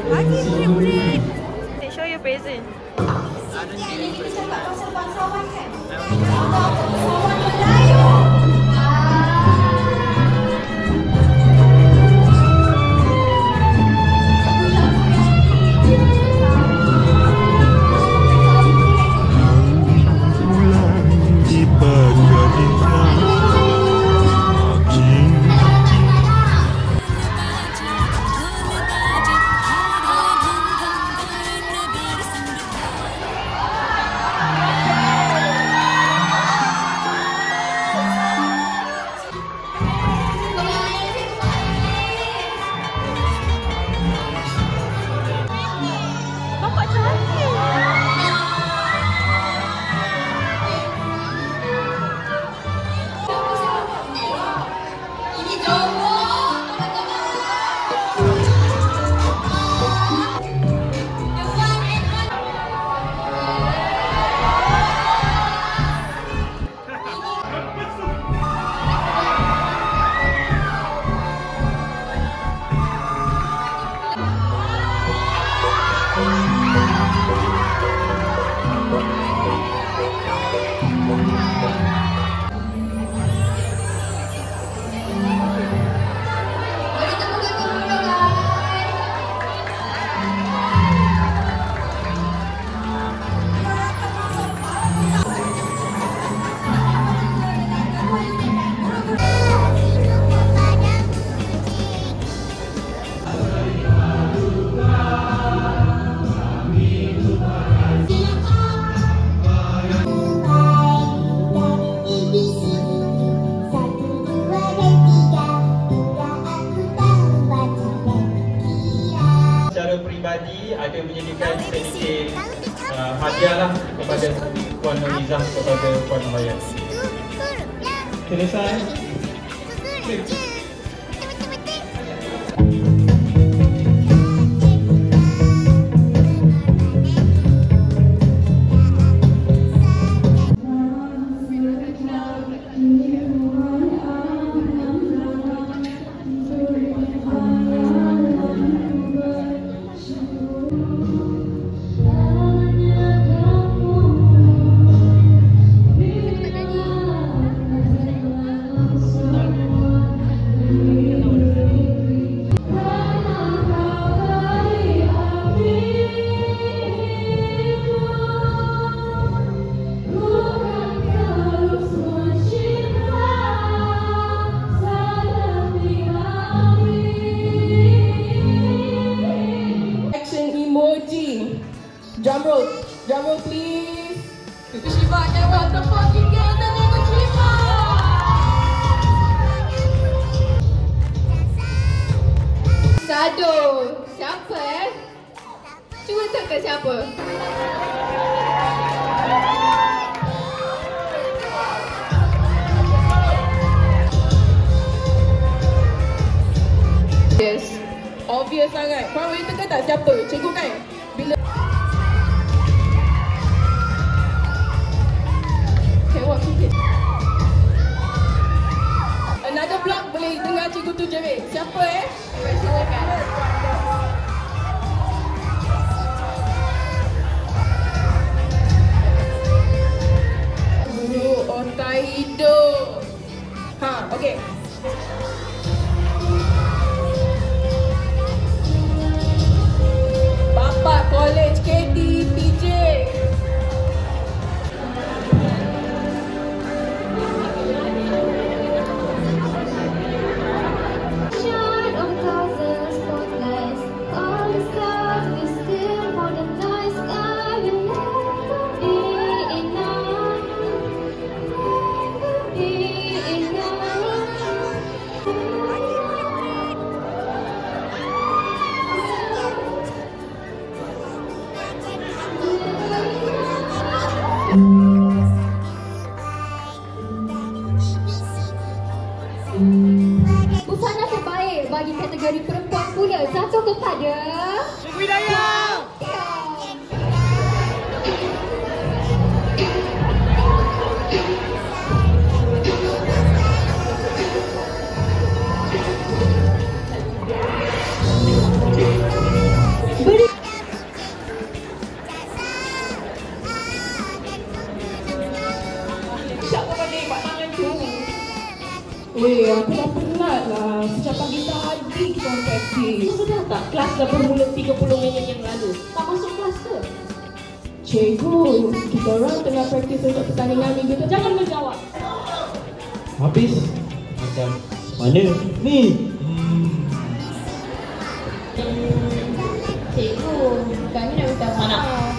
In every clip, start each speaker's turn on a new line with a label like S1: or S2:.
S1: Pagi murid-murid. Show your present.
S2: Ni kita cakap pasal bangsawan kan? Bangsawan Melayu.
S3: Ada menyediakan sedikit hadiah lah kepada Puan Nurhizah kepada Puan Nohaya. Selesai?
S4: Drum roll please. Kita Shiva jangan tepuk together dengan Shiva. Sado, siapa Cuba teka siapa? Yes, obvious sangat. Korang boleh teka tak siapa? Cikgu kan? Bila another block boleh dengar cikgu tu jerit. Siapa silakan. Guru otak hidup. Okey. Bapak College KD PJ.
S2: Of causes for
S4: Sudah tak? Kelas dah bermula 30 minit yang lalu. Tak masuk kelas ke? Cikgu, kita orang tengah praktis untuk pertandingan minggu tu. Jangan menjawab.
S3: Habis? Macam mana? Ni!
S4: Cikgu, kami nak minta maaf.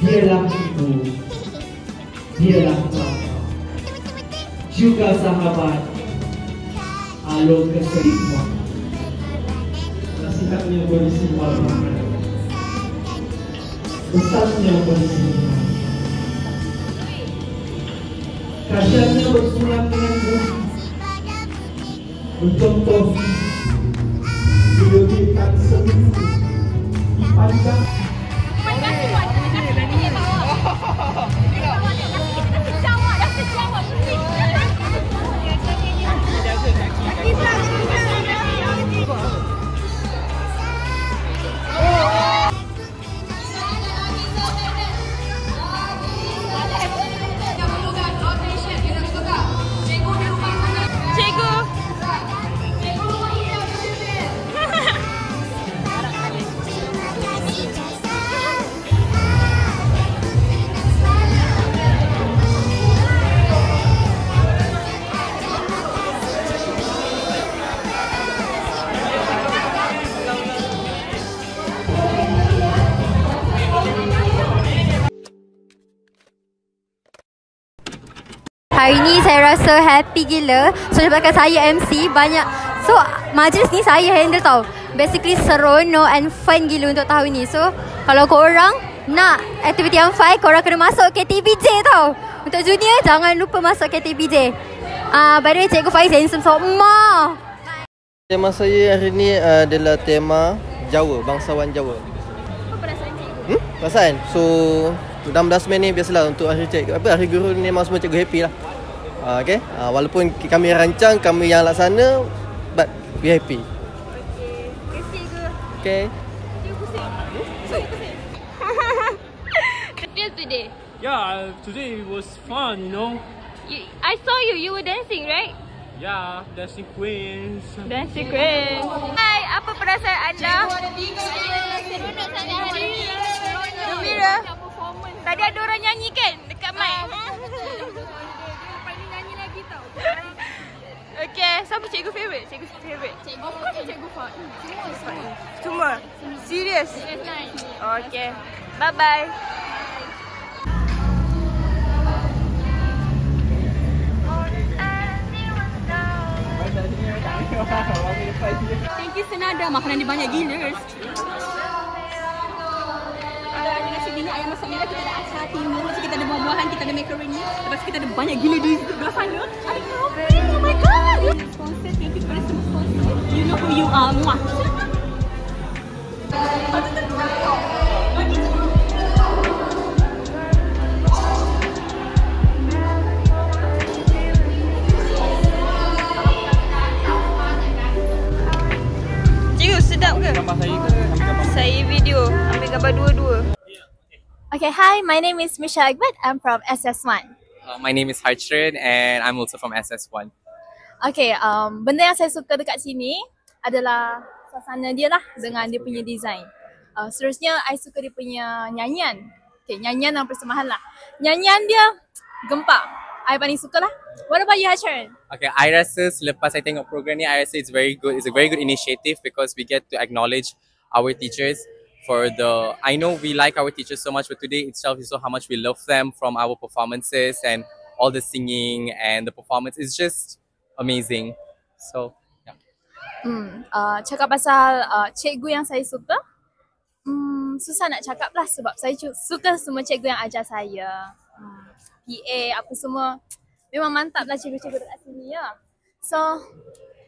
S5: Dialah ibu, dialah bapa, juga sahabat alur keseimbangan. Nasihatnya berseimbang, pesannya berseimbang, kajiannya bersurat dengan budi, mencontoh dilebihan seminggu dipandang.
S6: Hari ni saya rasa happy gila. So sebabkan saya MC banyak. So majlis ni saya handle tau. Basically seronok and fun gila untuk tahun ni. So kalau korang nak aktiviti yang fun, korang kena masuk KTBJ tau. Untuk junior jangan lupa masuk KTBJ. By the way, Cikgu Faiz handsome so ma.
S7: Tema saya hari ni adalah tema Jawa, bangsawan Jawa.
S6: Apa perasaan cikgu?
S7: Perasaan? So 16 Mei ni biasalah untuk hari cikgu, hari guru ni memang semua cikgu happy lah. Okay, walaupun kami rancang, kami yang laksana, but we happy.
S6: Okay, cikgu.
S7: Okay.
S6: Cikgu pusing. Pusing. Feel today?
S8: Yeah, today it was fun, you know.
S6: I saw you were dancing, right?
S8: Yeah, dancing queens.
S6: Dancing queen. Hai, apa perasaan anda? Seronok sangat hari ini. Gembira. Tadi ada orang nyanyi kan dekat mic? Nyanyi lagi tau. Okay, siapa cikgu favourite? Cikgu favourite? Cikgu Fat. Semua? Serius? Okay. Bye-bye.
S4: Thank you Senada, makanan dia banyak gila. Ada nasi minyak, ayam masak merah, kita ada acar timun, kita ada buah-buahan, kita ada macaroni. Lepas tu kita ada banyak gila di sebelah sana. Ada kopi, oh my god. Sponsor, thank you kepada semua sponsor. You know who you are. Muah.
S6: Cikgu, sedap ke?
S8: Gambar saya ke? Ambil gambar.
S6: Saya video, ambil gambar dua-dua.
S9: Okay, hi, my name is Misha Akbat. I'm from SS1.
S10: My name is Harchran and I'm also from SS1.
S9: Okay, benda yang saya suka dekat sini adalah suasana dia lah dengan dia punya design. Seterusnya, I suka dia punya nyanyian. Okay, nyanyian dan persembahan lah. Nyanyian dia gempak. I paling suka lah. What about you, Harchran?
S10: Okay, I rasa selepas saya tengok program ni, I rasa it's very good. It's a very good initiative because we get to acknowledge our teachers for the, I know we like our teachers so much, but today itself is so how much we love them from our performances and all the singing and the performance is just amazing. So yeah.
S9: Cakap pasal cikgu yang saya suka, susah nak cakap lah sebab saya suka semua cikgu yang ajar saya. PA apa semua memang mantap lah cikgu-cikgu dekat sini ya. So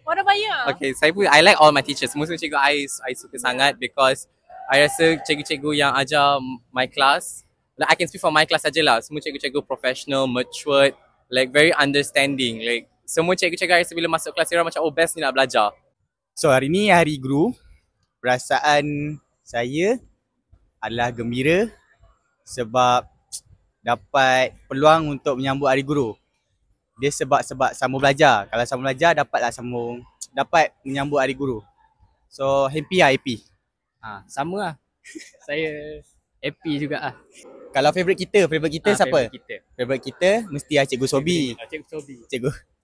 S9: what about you?
S10: Okay, I like all my teachers. Semua cikgu I suka sangat because I rasa cikgu-cikgu yang ajar my class, like I can speak for my class sajalah. Semua cikgu-cikgu professional, matured, like very understanding. Like semua cikgu-cikgu I rasa bila masuk kelas orang macam best ni nak belajar.
S11: So hari ni hari guru. Perasaan saya adalah gembira sebab dapat peluang untuk menyambut hari guru. Dia sebab sambung belajar. Kalau sambung belajar dapat menyambut hari guru. So happy lah, happy.
S8: Sama lah. Saya happy juga lah.
S11: Kalau favourite kita siapa? Favourite kita mesti lah Cikgu Sobi.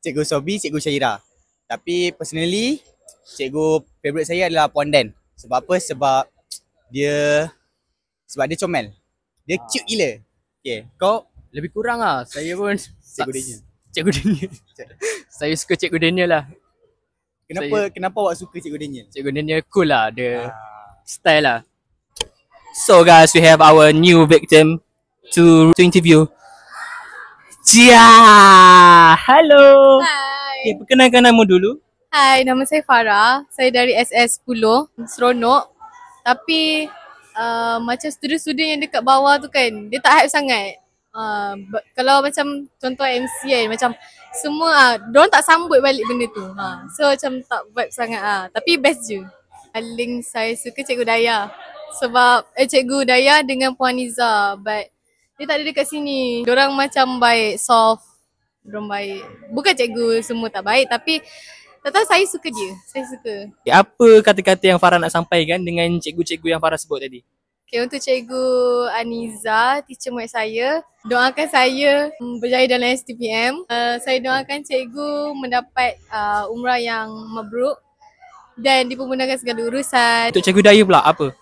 S11: Cikgu Sobi, Cikgu Syairah. Tapi personally, cikgu favourite saya adalah Puan Dan. Sebab apa? Sebab dia comel. Dia cute gila. Okay, kau?
S8: Lebih kurang lah. Saya pun
S11: Cikgu Daniel.
S8: Cikgu Daniel. Saya suka Cikgu Daniel lah.
S11: Kenapa awak suka Cikgu Daniel?
S8: Cikgu Daniel cool lah. Dia style lah. So guys, we have our new victim to interview. Jia! Hello!
S12: Hai.
S8: Okay, perkenalkan nama dulu.
S12: Hai, nama saya Farah. Saya dari SS 10, seronok. Tapi macam student-student yang dekat bawah tu kan, dia tak hype sangat. Kalau macam contoh MC kan, macam semua diorang tak sambut balik benda tu. So macam tak vibe sangat tapi best je. Paling saya suka Cikgu Daya. Sebab Cikgu Daya dengan Puan Niza, but dia tak ada dekat sini. Diorang macam baik, soft. Diorang baik. Bukan cikgu semua tak baik, tapi tak tahu saya suka dia. Saya suka.
S8: Apa kata-kata yang Farah nak sampaikan dengan cikgu-cikgu yang Farah sebut tadi?
S12: Okay, untuk Cikgu Aniza, teacher murid saya, doakan saya berjaya dalam STPM. Saya doakan cikgu mendapat umrah yang mabruk dan dipermudahkan segala urusan.
S8: Untuk Cikgu Daya pula, apa?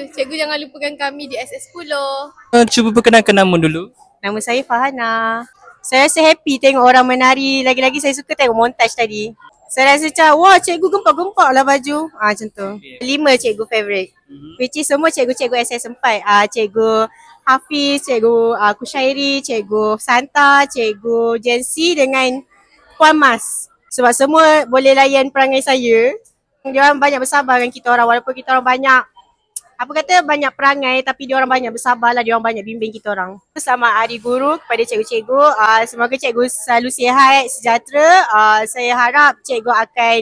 S12: Cikgu jangan lupakan kami di SS 10.
S8: Cuba perkenalkan nama dulu.
S13: Nama saya Fahana. Saya rasa happy tengok orang menari. Lagi-lagi saya suka tengok montage tadi. Saya rasa macam, wah cikgu gempak-gempak lah baju. Macam tu. 5 cikgu favourite. Which is semua cikgu-cikgu SS 4. Cikgu Hafiz, cikgu Kushairi, cikgu Santa, cikgu Jensi dengan Puan Mas. Sebab semua boleh layan perangai saya. Diorang banyak bersabar dengan kita orang. Walaupun kita orang banyak, banyak perangai, tapi diorang banyak bersabar lah. Diorang banyak bimbing kita orang. Selamat Hari Guru kepada cikgu-cikgu. Semoga cikgu selalu sihat, sejahtera. Saya harap cikgu akan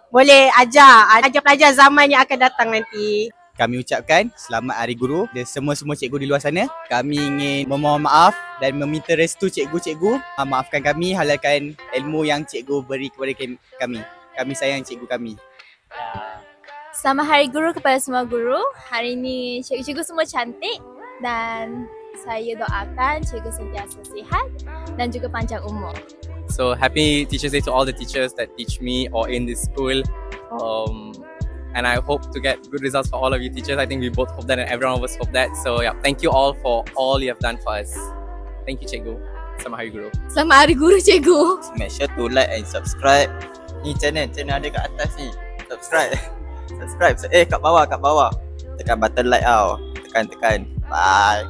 S13: boleh ajar pelajar zaman yang akan datang nanti.
S11: Kami ucapkan selamat Hari Guru dan semua-semua cikgu di luar sana. Kami ingin memohon maaf dan meminta restu cikgu-cikgu. Maafkan kami, halalkan ilmu yang cikgu beri kepada kami. Kami sayang cikgu kami.
S9: Selamat Hari Guru kepada semua guru. Hari ini cikgu-cikgu semua cantik dan saya doakan cikgu sentiasa sihat dan juga panjang umur.
S10: So happy Teachers Day to all the teachers that teach me or in this school. And I hope to get good results for all of you teachers. I think we both hope that and everyone of us hope that. So yeah, thank you all for all you have done for us. Thank you Cikgu. Selamat Hari Guru.
S12: Selamat Hari Guru Cikgu.
S14: Make sure to like and subscribe. Ni channel ada kat atas ni. Subscribe. Kat bawah. Tekan button like tau. Tekan. Bye.